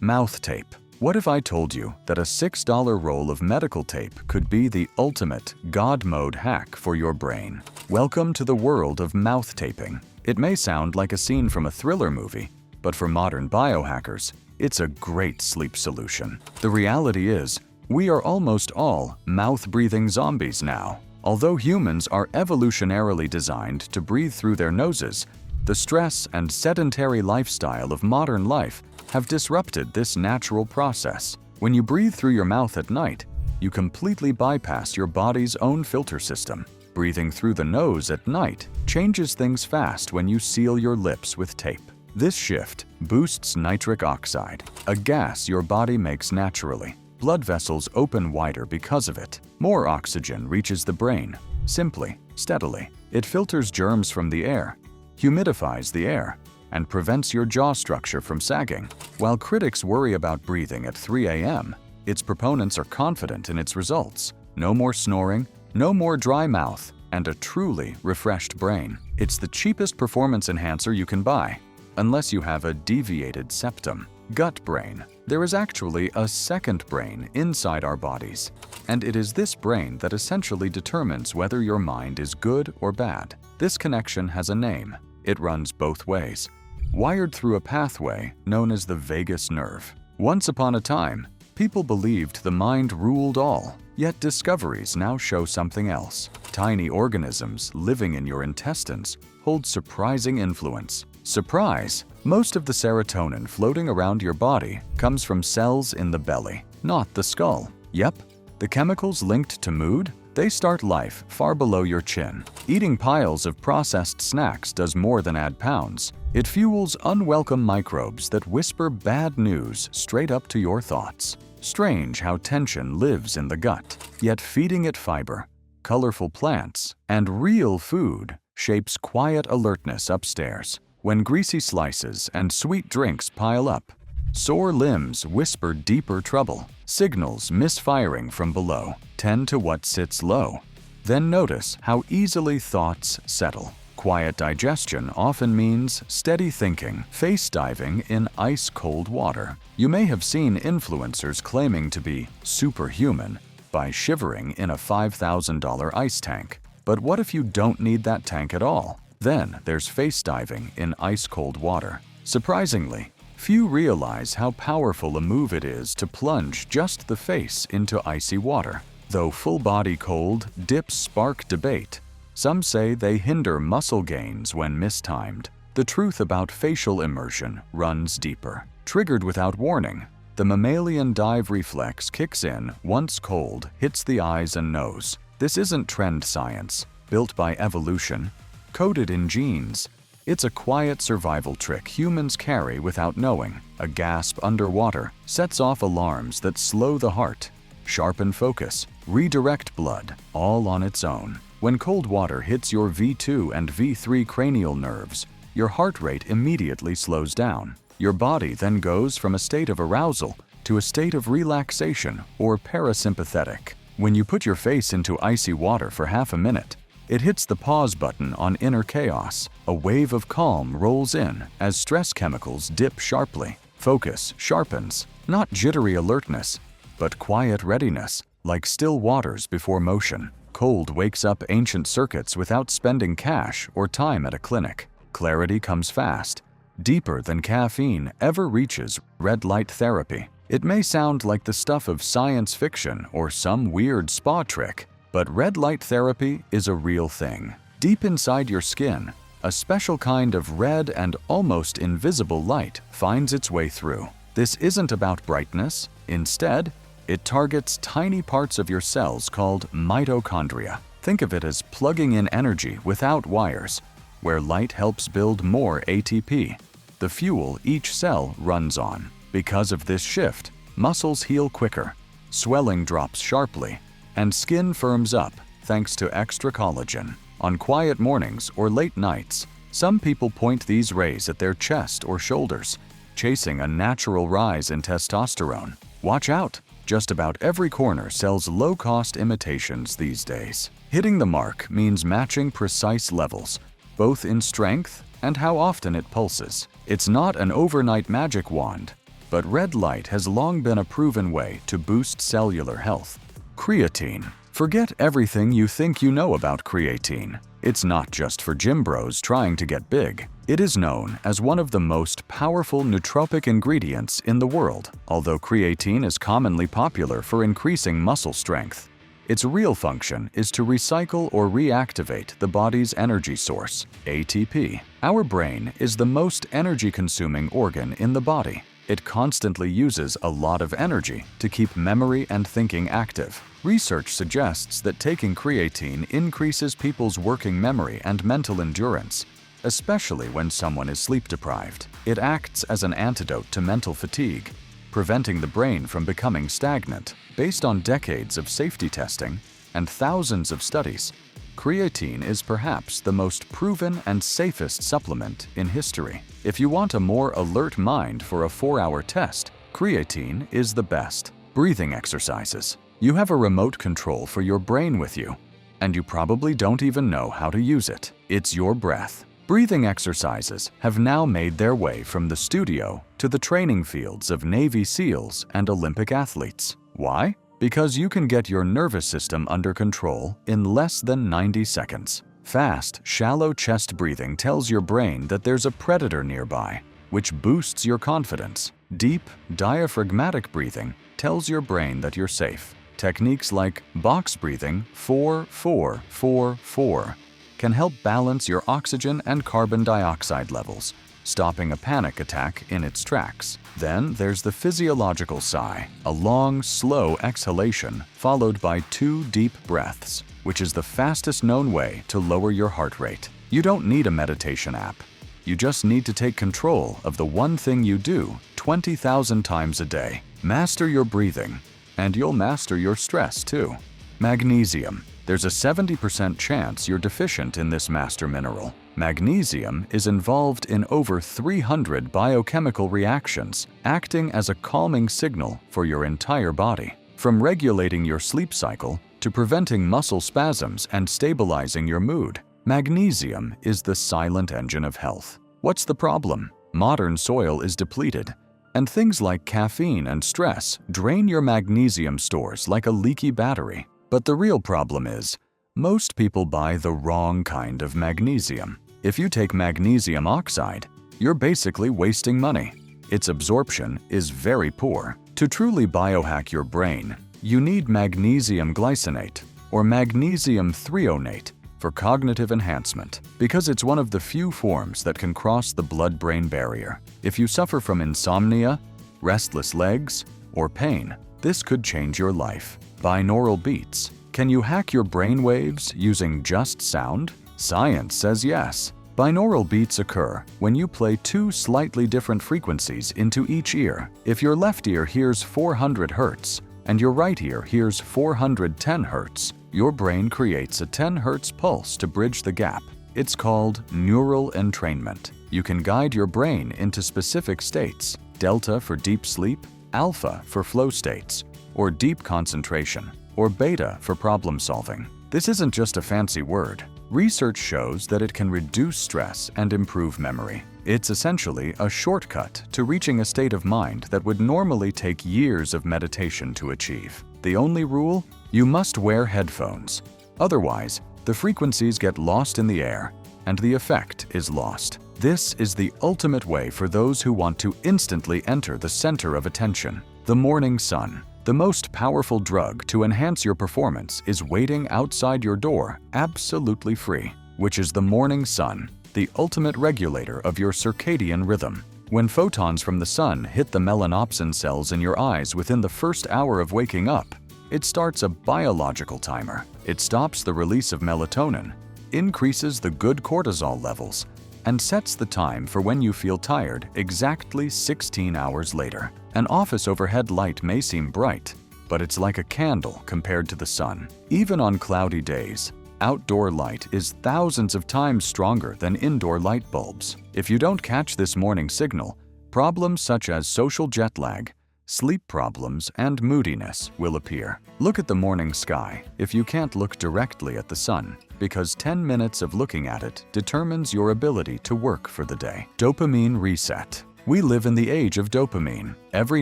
Mouth tape. What if I told you that a $6 roll of medical tape could be the ultimate God mode hack for your brain? Welcome to the world of mouth taping. It may sound like a scene from a thriller movie, but for modern biohackers, it's a great sleep solution. The reality is, we are almost all mouth-breathing zombies now. Although humans are evolutionarily designed to breathe through their noses, the stress and sedentary lifestyle of modern life have disrupted this natural process. When you breathe through your mouth at night, you completely bypass your body's own filter system. Breathing through the nose at night changes things fast when you seal your lips with tape. This shift boosts nitric oxide, a gas your body makes naturally. Blood vessels open wider because of it. More oxygen reaches the brain, simply, steadily. It filters germs from the air, humidifies the air, and prevents your jaw structure from sagging. While critics worry about breathing at 3 a.m., its proponents are confident in its results. No more snoring, no more dry mouth, and a truly refreshed brain. It's the cheapest performance enhancer you can buy, unless you have a deviated septum. Gut brain. There is actually a second brain inside our bodies, and it is this brain that essentially determines whether your mind is good or bad. This connection has a name. It runs both ways, wired through a pathway known as the vagus nerve. Once upon a time, people believed the mind ruled all, yet discoveries now show something else. Tiny organisms living in your intestines hold surprising influence. Surprise! Most of the serotonin floating around your body comes from cells in the belly, not the skull. Yep, the chemicals linked to mood, they start life far below your chin. Eating piles of processed snacks does more than add pounds. It fuels unwelcome microbes that whisper bad news straight up to your thoughts. Strange how tension lives in the gut, yet feeding it fiber, colorful plants, and real food shapes quiet alertness upstairs. When greasy slices and sweet drinks pile up, sore limbs whisper deeper trouble. Signals misfiring from below tend to what sits low. Then notice how easily thoughts settle. Quiet digestion often means steady thinking, face diving in ice-cold water. You may have seen influencers claiming to be superhuman by shivering in a $5,000 ice tank. But what if you don't need that tank at all? Then there's face diving in ice-cold water. Surprisingly, few realize how powerful a move it is to plunge just the face into icy water. Though full-body cold dips spark debate, some say they hinder muscle gains when mistimed. The truth about facial immersion runs deeper. Triggered without warning, the mammalian dive reflex kicks in once cold hits the eyes and nose. This isn't trend science, built by evolution, coded in genes. It's a quiet survival trick humans carry without knowing. A gasp underwater sets off alarms that slow the heart, sharpen focus, redirect blood, all on its own. When cold water hits your V2 and V3 cranial nerves, your heart rate immediately slows down. Your body then goes from a state of arousal to a state of relaxation or parasympathetic. When you put your face into icy water for half a minute, it hits the pause button on inner chaos. A wave of calm rolls in as stress chemicals dip sharply. Focus sharpens, not jittery alertness, but quiet readiness, like still waters before motion. Cold wakes up ancient circuits without spending cash or time at a clinic. Clarity comes fast, deeper than caffeine ever reaches. Red light therapy. It may sound like the stuff of science fiction or some weird spa trick, but red light therapy is a real thing. Deep inside your skin, a special kind of red and almost invisible light finds its way through. This isn't about brightness. Instead, it targets tiny parts of your cells called mitochondria. Think of it as plugging in energy without wires, where light helps build more ATP, the fuel each cell runs on. Because of this shift, muscles heal quicker, swelling drops sharply, and skin firms up thanks to extra collagen. On quiet mornings or late nights, some people point these rays at their chest or shoulders, chasing a natural rise in testosterone. Watch out! Just about every corner sells low-cost imitations these days. Hitting the mark means matching precise levels, both in strength and how often it pulses. It's not an overnight magic wand, but red light has long been a proven way to boost cellular health. Creatine. Forget everything you think you know about creatine. It's not just for gym bros trying to get big. It is known as one of the most powerful nootropic ingredients in the world, although creatine is commonly popular for increasing muscle strength. Its real function is to recycle or reactivate the body's energy source, ATP. Our brain is the most energy-consuming organ in the body. It constantly uses a lot of energy to keep memory and thinking active. Research suggests that taking creatine increases people's working memory and mental endurance, especially when someone is sleep-deprived. It acts as an antidote to mental fatigue, preventing the brain from becoming stagnant. Based on decades of safety testing and thousands of studies, creatine is perhaps the most proven and safest supplement in history. If you want a more alert mind for a 4-hour test, creatine is the best. Breathing exercises. You have a remote control for your brain with you, and you probably don't even know how to use it. It's your breath. Breathing exercises have now made their way from the studio to the training fields of Navy SEALs and Olympic athletes. Why? Because you can get your nervous system under control in less than 90 seconds. Fast, shallow chest breathing tells your brain that there's a predator nearby, which boosts your confidence. Deep, diaphragmatic breathing tells your brain that you're safe. Techniques like box breathing, 4-4-4-4, can help balance your oxygen and carbon dioxide levels, stopping a panic attack in its tracks. Then there's the physiological sigh, a long, slow exhalation followed by 2 deep breaths, which is the fastest known way to lower your heart rate. You don't need a meditation app. You just need to take control of the one thing you do 20,000 times a day. Master your breathing, and you'll master your stress too. Magnesium. There's a 70% chance you're deficient in this master mineral. Magnesium is involved in over 300 biochemical reactions, acting as a calming signal for your entire body. From regulating your sleep cycle to preventing muscle spasms and stabilizing your mood, magnesium is the silent engine of health. What's the problem? Modern soil is depleted, and things like caffeine and stress drain your magnesium stores like a leaky battery. But the real problem is, most people buy the wrong kind of magnesium. If you take magnesium oxide, you're basically wasting money. Its absorption is very poor. To truly biohack your brain, you need magnesium glycinate or magnesium threonate for cognitive enhancement, because it's one of the few forms that can cross the blood-brain barrier. If you suffer from insomnia, restless legs, or pain, this could change your life. Binaural beats. Can you hack your brain waves using just sound? Science says yes. Binaural beats occur when you play 2 slightly different frequencies into each ear. If your left ear hears 400 Hz and your right ear hears 410 Hz, your brain creates a 10 Hz pulse to bridge the gap. It's called neural entrainment. You can guide your brain into specific states, delta for deep sleep, alpha for flow states, or deep concentration, or beta for problem solving. This isn't just a fancy word. Research shows that it can reduce stress and improve memory. It's essentially a shortcut to reaching a state of mind that would normally take years of meditation to achieve. The only rule? You must wear headphones. Otherwise, the frequencies get lost in the air, and the effect is lost. This is the ultimate way for those who want to instantly enter the center of attention. The morning sun. The most powerful drug to enhance your performance is waiting outside your door absolutely free, which is the morning sun, the ultimate regulator of your circadian rhythm. When photons from the sun hit the melanopsin cells in your eyes within the first hour of waking up, it starts a biological timer. It stops the release of melatonin, increases the good cortisol levels, and sets the time for when you feel tired exactly 16 hours later. An office overhead light may seem bright, but it's like a candle compared to the sun. Even on cloudy days, outdoor light is thousands of times stronger than indoor light bulbs. If you don't catch this morning signal, problems such as social jet lag, sleep problems, and moodiness will appear. Look at the morning sky if you can't look directly at the sun, because 10 minutes of looking at it determines your ability to work for the day. Dopamine reset. We live in the age of dopamine. Every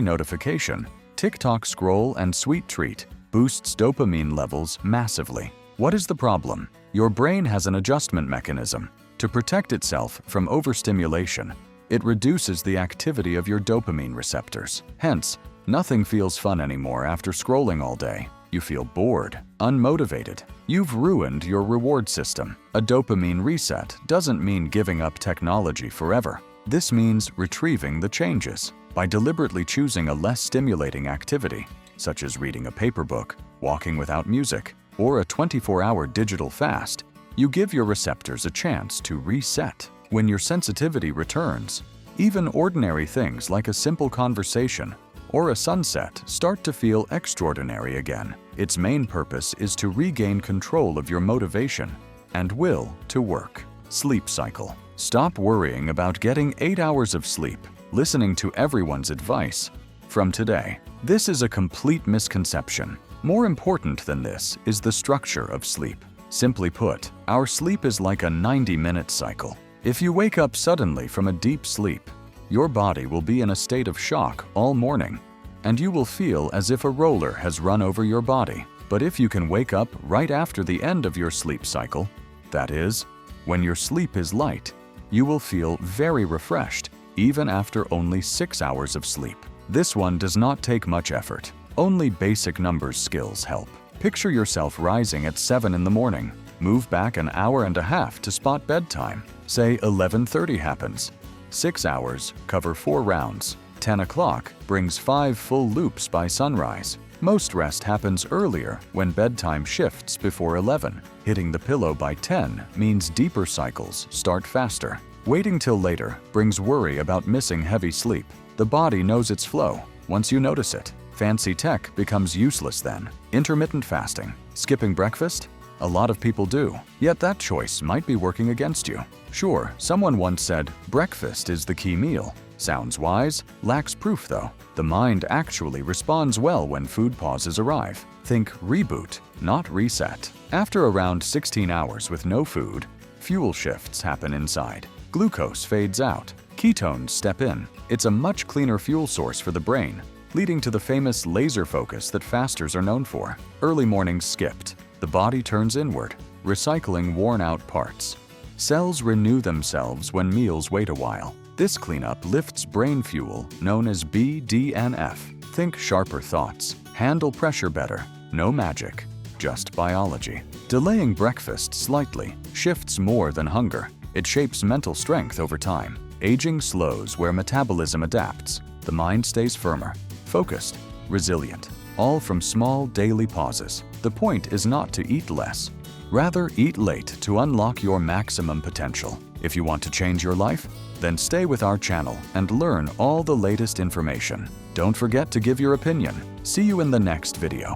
notification, TikTok scroll, and sweet treat boosts dopamine levels massively. What is the problem? Your brain has an adjustment mechanism. To protect itself from overstimulation, it reduces the activity of your dopamine receptors. Hence, nothing feels fun anymore after scrolling all day. You feel bored, unmotivated. You've ruined your reward system. A dopamine reset doesn't mean giving up technology forever. This means retrieving the changes. By deliberately choosing a less stimulating activity, such as reading a paper book, walking without music, or a 24-hour digital fast, you give your receptors a chance to reset. When your sensitivity returns, even ordinary things like a simple conversation or a sunset start to feel extraordinary again. Its main purpose is to regain control of your motivation and will to work. Sleep cycle. Stop worrying about getting 8 hours of sleep, listening to everyone's advice from today. This is a complete misconception. More important than this is the structure of sleep. Simply put, our sleep is like a 90-minute cycle. If you wake up suddenly from a deep sleep, your body will be in a state of shock all morning, and you will feel as if a roller has run over your body. But if you can wake up right after the end of your sleep cycle, that is, when your sleep is light, you will feel very refreshed, even after only 6 hours of sleep. This one does not take much effort. Only basic numbers skills help. Picture yourself rising at 7 in the morning. Move back an hour and a half to spot bedtime. Say 11:30 happens. 6 hours cover 4 rounds. 10 o'clock brings 5 full loops by sunrise. Most rest happens earlier when bedtime shifts before 11. Hitting the pillow by 10 means deeper cycles start faster. Waiting till later brings worry about missing heavy sleep. The body knows its flow once you notice it. Fancy tech becomes useless then. Intermittent fasting. Skipping breakfast? A lot of people do, yet that choice might be working against you. Sure, someone once said, breakfast is the key meal. Sounds wise, lacks proof though. The mind actually responds well when food pauses arrive. Think reboot, not reset. After around 16 hours with no food, fuel shifts happen inside. Glucose fades out. Ketones step in. It's a much cleaner fuel source for the brain, leading to the famous laser focus that fasters are known for. Early mornings skipped. The body turns inward, recycling worn-out parts. Cells renew themselves when meals wait a while. This cleanup lifts brain fuel known as BDNF. Think sharper thoughts. Handle pressure better. No magic, just biology. Delaying breakfast slightly shifts more than hunger. It shapes mental strength over time. Aging slows where metabolism adapts. The mind stays firmer, focused, resilient, all from small daily pauses. The point is not to eat less. Rather, eat late to unlock your maximum potential. If you want to change your life, then stay with our channel and learn all the latest information. Don't forget to give your opinion. See you in the next video.